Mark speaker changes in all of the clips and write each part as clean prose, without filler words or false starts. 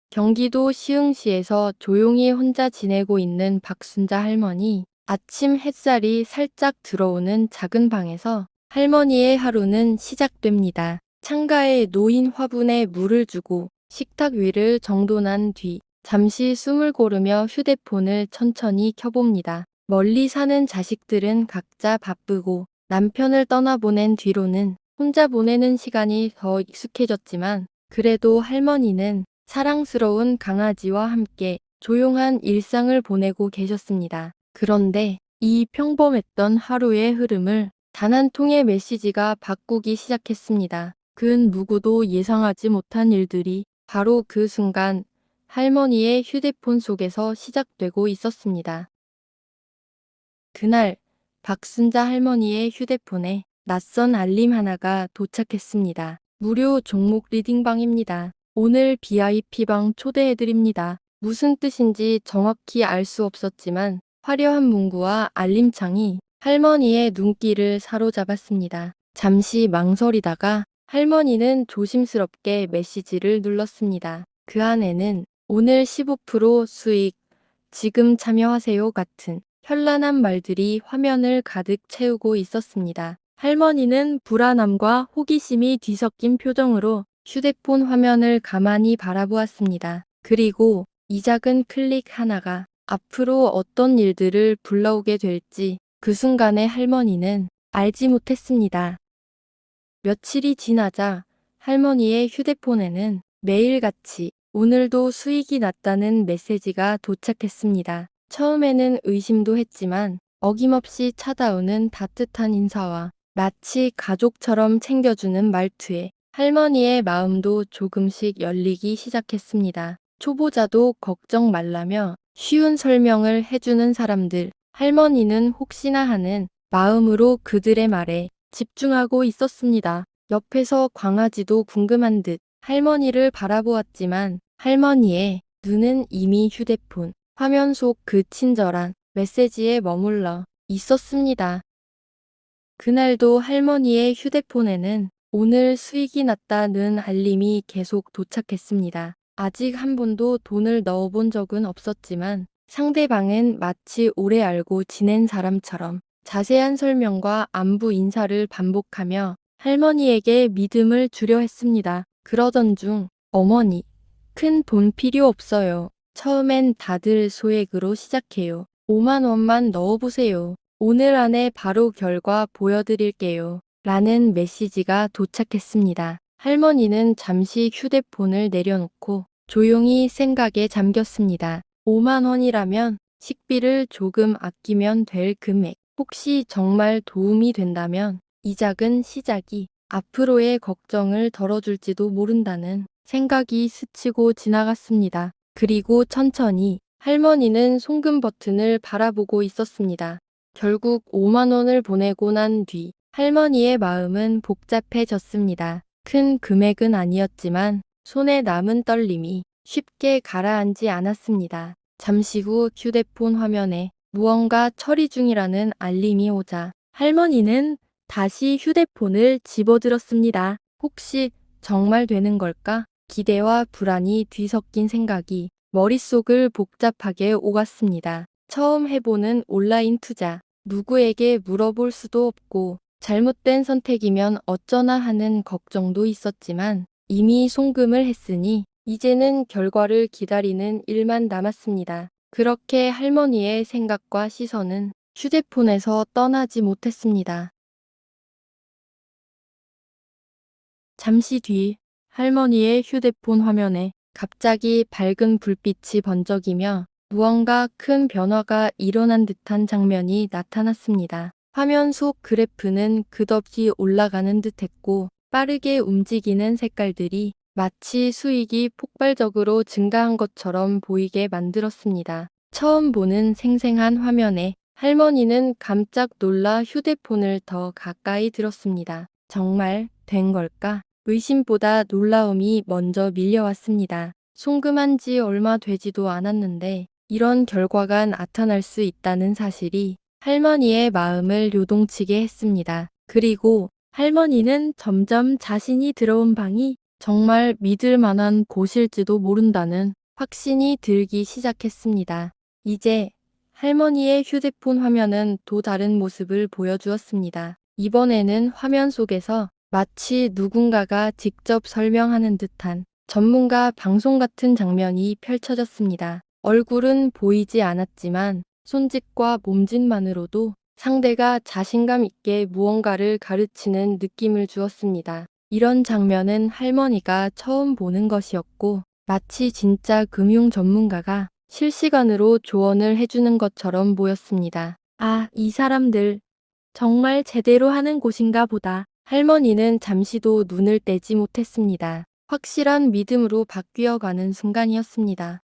Speaker 1: 경기도 시흥시에서 조용히 혼자 지내고 있는 박순자 할머니. 아침 햇살이 살짝 들어오는 작은 방에서 할머니의 하루는 시작됩니다. 창가에 놓인 화분에 물을 주고 식탁 위를 정돈한 뒤 잠시 숨을 고르며 휴대폰을 천천히 켜봅니다. 멀리 사는 자식들은 각자 바쁘고 남편을 떠나보낸 뒤로는 혼자 보내는 시간이 더 익숙해졌지만 그래도 할머니는 사랑스러운 강아지와 함께 조용한 일상을 보내고 계셨습니다. 그런데 이 평범했던 하루의 흐름을 단 한 통의 메시지가 바꾸기 시작했습니다. 그 누구도 예상하지 못한 일들이 바로 그 순간 할머니의 휴대폰 속에서 시작되고 있었습니다. 그날 박순자 할머니의 휴대폰에 낯선 알림 하나가 도착했습니다. 무료 종목 리딩방입니다. 오늘 VIP방 초대해드립니다. 무슨 뜻인지 정확히 알 수 없었지만 화려한 문구와 알림창이 할머니의 눈길을 사로잡았습니다. 잠시 망설이다가 할머니는 조심스럽게 메시지를 눌렀습니다. 그 안에는 오늘 15% 수익, 지금 참여하세요 같은 현란한 말들이 화면을 가득 채우고 있었습니다. 할머니는 불안함과 호기심이 뒤섞인 표정으로 휴대폰 화면을 가만히 바라보았습니다. 그리고 이 작은 클릭 하나가 앞으로 어떤 일들을 불러오게 될지 그 순간에 할머니는 알지 못했습니다. 며칠이 지나자 할머니의 휴대폰에는 매일같이 오늘도 수익이 났다는 메시지가 도착했습니다. 처음에는 의심도 했지만 어김없이 찾아오는 따뜻한 인사와 마치 가족처럼 챙겨주는 말투에 할머니의 마음도 조금씩 열리기 시작했습니다. 초보자도 걱정 말라며 쉬운 설명을 해주는 사람들, 할머니는 혹시나 하는 마음으로 그들의 말에 집중하고 있었습니다. 옆에서 강아지도 궁금한 듯 할머니를 바라보았지만 할머니의 눈은 이미 휴대폰 화면 속 그 친절한 메시지에 머물러 있었습니다. 그날도 할머니의 휴대폰에는 오늘 수익이 났다는 알림이 계속 도착했습니다. 아직 한 번도 돈을 넣어본 적은 없었지만 상대방은 마치 오래 알고 지낸 사람처럼 자세한 설명과 안부 인사를 반복하며 할머니에게 믿음을 주려 했습니다. 그러던 중 어머니, 큰 돈 필요 없어요. 처음엔 다들 소액으로 시작해요. 5만 원만 넣어보세요. 오늘 안에 바로 결과 보여드릴게요. 라는 메시지가 도착했습니다. 할머니는 잠시 휴대폰을 내려놓고 조용히 생각에 잠겼습니다. 5만 원이라면 식비를 조금 아끼면 될 금액. 혹시 정말 도움이 된다면 이 작은 시작이 앞으로의 걱정을 덜어줄지도 모른다는 생각이 스치고 지나갔습니다. 그리고 천천히 할머니는 송금 버튼을 바라보고 있었습니다. 결국 5만 원을 보내고 난 뒤 할머니의 마음은 복잡해졌습니다. 큰 금액은 아니었지만 손에 남은 떨림이 쉽게 가라앉지 않았습니다. 잠시 후 휴대폰 화면에 무언가 처리 중이라는 알림이 오자 할머니는 다시 휴대폰을 집어들었습니다. 혹시 정말 되는 걸까? 기대와 불안이 뒤섞인 생각이 머릿속을 복잡하게 오갔습니다. 처음 해보는 온라인 투자, 누구에게 물어볼 수도 없고 잘못된 선택이면 어쩌나 하는 걱정도 있었지만 이미 송금을 했으니 이제는 결과를 기다리는 일만 남았습니다. 그렇게 할머니의 생각과 시선은 휴대폰에서 떠나지 못했습니다. 잠시 뒤 할머니의 휴대폰 화면에 갑자기 밝은 불빛이 번쩍이며 무언가 큰 변화가 일어난 듯한 장면이 나타났습니다. 화면 속 그래프는 끝없이 올라가는 듯했고 빠르게 움직이는 색깔들이 마치 수익이 폭발적으로 증가한 것처럼 보이게 만들었습니다. 처음 보는 생생한 화면에 할머니는 깜짝 놀라 휴대폰을 더 가까이 들었습니다. 정말 된 걸까? 의심보다 놀라움이 먼저 밀려왔습니다. 송금한 지 얼마 되지도 않았는데 이런 결과가 나타날 수 있다는 사실이 할머니의 마음을 요동치게 했습니다. 그리고 할머니는 점점 자신이 들어온 방이 정말 믿을 만한 곳일지도 모른다는 확신이 들기 시작했습니다. 이제 할머니의 휴대폰 화면은 또 다른 모습을 보여주었습니다. 이번에는 화면 속에서 마치 누군가가 직접 설명하는 듯한 전문가 방송 같은 장면이 펼쳐졌습니다. 얼굴은 보이지 않았지만 손짓과 몸짓만으로도 상대가 자신감 있게 무언가를 가르치는 느낌을 주었습니다. 이런 장면은 할머니가 처음 보는 것이었고 마치 진짜 금융 전문가가 실시간으로 조언을 해주는 것처럼 보였습니다. 아, 이 사람들 정말 제대로 하는 곳인가 보다. 할머니는 잠시도 눈을 떼지 못했습니다. 확실한 믿음으로 바뀌어가는 순간이었습니다.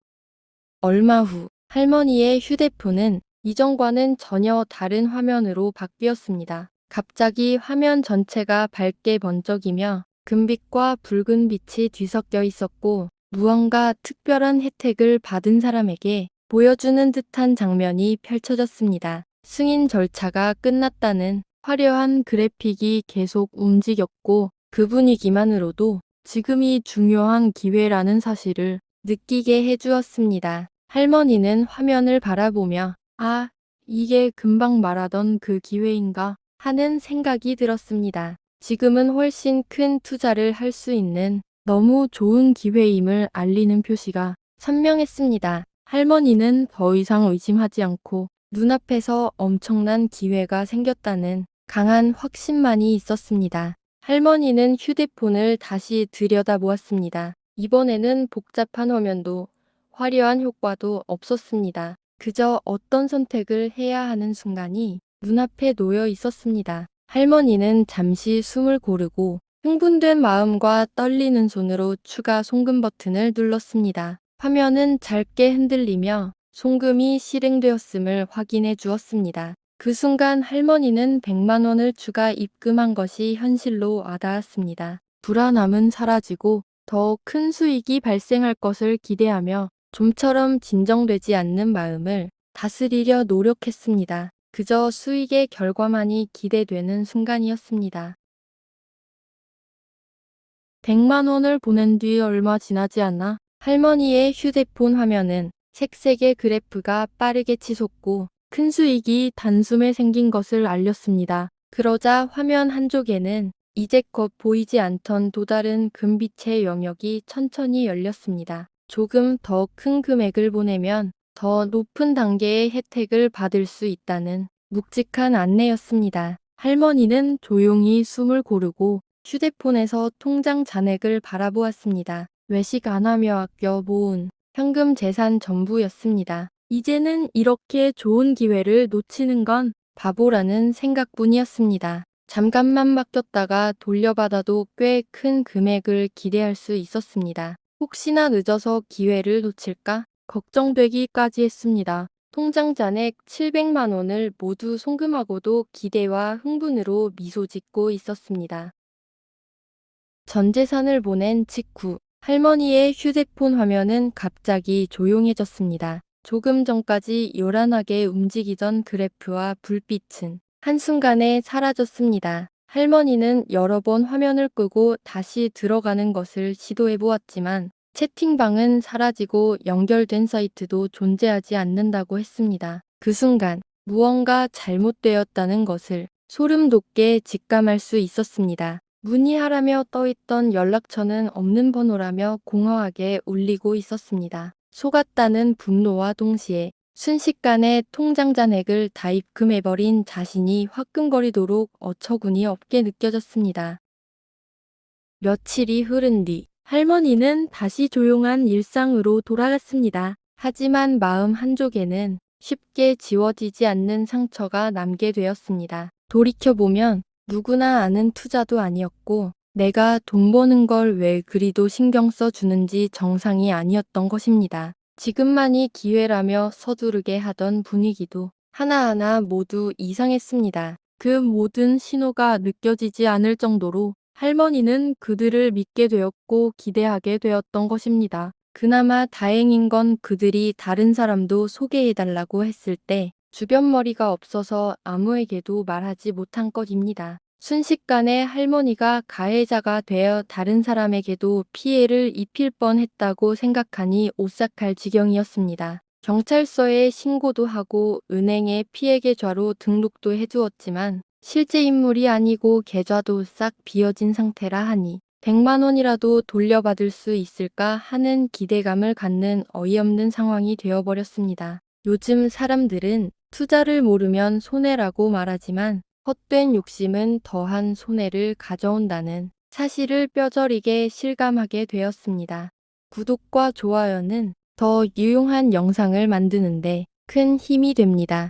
Speaker 1: 얼마 후 할머니의 휴대폰은 이전과는 전혀 다른 화면으로 바뀌었습니다. 갑자기 화면 전체가 밝게 번쩍이며 금빛과 붉은 빛이 뒤섞여 있었고 무언가 특별한 혜택을 받은 사람에게 보여주는 듯한 장면이 펼쳐졌습니다. 승인 절차가 끝났다는 화려한 그래픽이 계속 움직였고 그 분위기만으로도 지금이 중요한 기회라는 사실을 느끼게 해주었습니다. 할머니는 화면을 바라보며 아, 이게 금방 말하던 그 기회인가 하는 생각이 들었습니다. 지금은 훨씬 큰 투자를 할 수 있는 너무 좋은 기회임을 알리는 표시가 선명했습니다. 할머니는 더 이상 의심하지 않고 눈앞에서 엄청난 기회가 생겼다는 강한 확신만이 있었습니다. 할머니는 휴대폰을 다시 들여다보았습니다. 이번에는 복잡한 화면도 화려한 효과도 없었습니다. 그저 어떤 선택을 해야 하는 순간이 눈앞에 놓여 있었습니다. 할머니는 잠시 숨을 고르고 흥분된 마음과 떨리는 손으로 추가 송금 버튼을 눌렀습니다. 화면은 짧게 흔들리며 송금이 실행되었음을 확인해 주었습니다. 그 순간 할머니는 100만 원을 추가 입금한 것이 현실로 와닿았습니다. 불안함은 사라지고 더 큰 수익이 발생할 것을 기대하며 좀처럼 진정되지 않는 마음을 다스리려 노력했습니다. 그저 수익의 결과만이 기대되는 순간이었습니다. 100만 원을 보낸 뒤 얼마 지나지 않아 할머니의 휴대폰 화면은 색색의 그래프가 빠르게 치솟고 큰 수익이 단숨에 생긴 것을 알렸습니다. 그러자 화면 한쪽에는 이제껏 보이지 않던 또 다른 금빛의 영역이 천천히 열렸습니다. 조금 더 큰 금액을 보내면 더 높은 단계의 혜택을 받을 수 있다는 묵직한 안내였습니다. 할머니는 조용히 숨을 고르고 휴대폰에서 통장 잔액을 바라보았습니다. 외식 안 하며 아껴 모은 현금 재산 전부였습니다. 이제는 이렇게 좋은 기회를 놓치는 건 바보라는 생각뿐이었습니다. 잠깐만 맡겼다가 돌려받아도 꽤 큰 금액을 기대할 수 있었습니다. 혹시나 늦어서 기회를 놓칠까 걱정되기까지 했습니다. 통장 잔액 700만 원을 모두 송금하고도 기대와 흥분으로 미소 짓고 있었습니다. 전 재산을 보낸 직후 할머니의 휴대폰 화면은 갑자기 조용해졌습니다. 조금 전까지 요란하게 움직이던 그래프와 불빛은 한순간에 사라졌습니다. 할머니는 여러 번 화면을 끄고 다시 들어가는 것을 시도해 보았지만 채팅방은 사라지고 연결된 사이트도 존재하지 않는다고 했습니다. 그 순간 무언가 잘못되었다는 것을 소름 돋게 직감할 수 있었습니다. 문의하라며 떠있던 연락처는 없는 번호라며 공허하게 울리고 있었습니다. 속았다는 분노와 동시에 순식간에 통장 잔액을 다 입금해버린 자신이 화끈거리도록 어처구니 없게 느껴졌습니다. 며칠이 흐른 뒤 할머니는 다시 조용한 일상으로 돌아갔습니다. 하지만 마음 한쪽에는 쉽게 지워지지 않는 상처가 남게 되었습니다. 돌이켜보면 누구나 아는 투자도 아니었고 내가 돈 버는 걸 왜 그리도 신경 써주는지 정상이 아니었던 것입니다. 지금만이 기회라며 서두르게 하던 분위기도 하나하나 모두 이상했습니다. 그 모든 신호가 느껴지지 않을 정도로 할머니는 그들을 믿게 되었고 기대하게 되었던 것입니다. 그나마 다행인 건 그들이 다른 사람도 소개해달라고 했을 때 주변 머리가 없어서 아무에게도 말하지 못한 것입니다. 순식간에 할머니가 가해자가 되어 다른 사람에게도 피해를 입힐 뻔했다고 생각하니 오싹할 지경이었습니다. 경찰서에 신고도 하고 은행에 피해 계좌로 등록도 해두었지만 실제 인물이 아니고 계좌도 싹 비어진 상태라 하니 100만 원이라도 돌려받을 수 있을까 하는 기대감을 갖는 어이없는 상황이 되어버렸습니다. 요즘 사람들은 투자를 모르면 손해라고 말하지만 헛된 욕심은 더한 손해를 가져온다는 사실을 뼈저리게 실감하게 되었습니다. 구독과 좋아요는 더 유용한 영상을 만드는데 큰 힘이 됩니다.